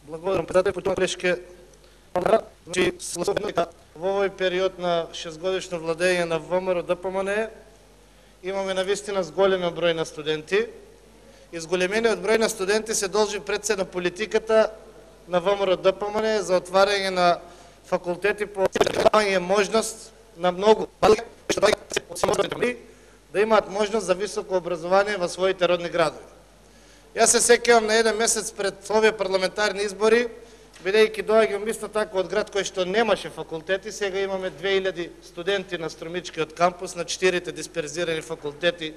Благодарам, председател, по това грешка. Во овој период на 6-годишно владење на ВМРО ДПМН имаме навистина зголемен број на студенти. И зголемениот број на студенти се должи пред се на политиката на ВМРО ДПМН за отварање на факултети по давање можност на многу да имаат можност за високо образование во своите родни градови. Јас се сеќавам на еден месец пред овие парламентарни избори, бидејќи доаѓам исто така од град кој што немаше факултети, сега имаме 2000 студенти на Струмичкиот кампус на 4 дисперзирани факултети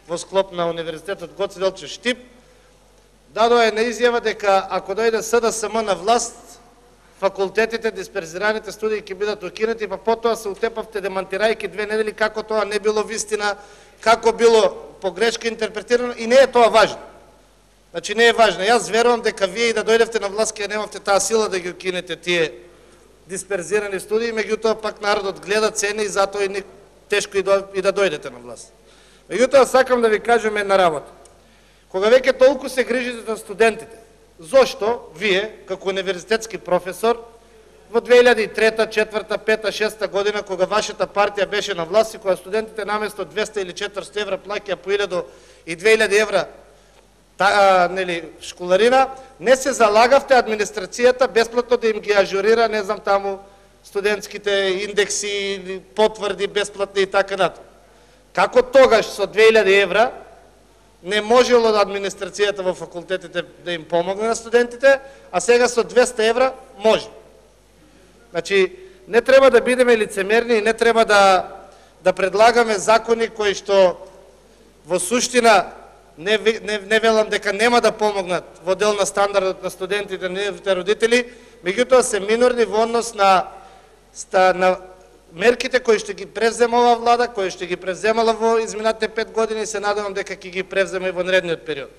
во склоп на Универзитетот Гоце Делчев Штип. Дадоа една изјава дека ако дојде СДСМ на власт, факултетите, дисперзираните студии ќе бидат укинати, па потоа се утепавте демантирајќи 2 недели како тоа не било вистина, како било погрешка интерпретирано и не е тоа важно. Значи не е важно. Јас верувам дека вие и да дојдевте на власт ќе немавте таа сила да ги укинете тие дисперзирани студии, меѓутоа пак народот гледа, цени и затоа и тешко и да дојдете на власт. Меѓутоа сакам да ви кажем една работа. Кога веќе толку се грижите за студентите, зошто вие, како универзитетски професор, во 2003, 4, 5, 6 година, кога вашата партија беше на власт и кога студентите наместо 200 или 400 евра плаќа по 1000 и 2000 евра школарина, не се залагавте администрацијата бесплатно да им ги ажурира, не знам таму, студентските индекси, потврди бесплатни и така натаму. Како тогаш со 2000 евра не можело администрацијата во факултетите да им помогне на студентите, а сега со 200 евра може. Значи, не треба да бидеме лицемерни и не треба да предлагаме закони кои што во суштина не велам дека нема да помогнат во дел на стандардот на студентите, неговите родители, меѓутоа се минорни во однос на мерките кои што ги превзема оваа влада, кои што ги превземала во изминатите 5 години и се надевам дека ќе ги превземе и во наредниот период.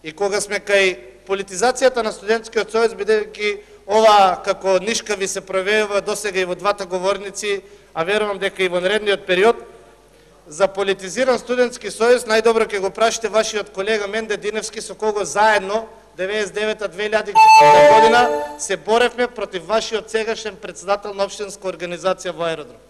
И кога сме кај политизацијата на студентскиот сојуз, бидејќи ова како нишка ви се проявува досега и во двата говорници, а верувам дека и во наредниот период, за политизиран студентски сојуз најдобро ќе го прашите вашиот колега Менде Диневски, со кого заедно 99-2000 година се боревме против вашиот сегашен председател на општинска организација во Аеродром.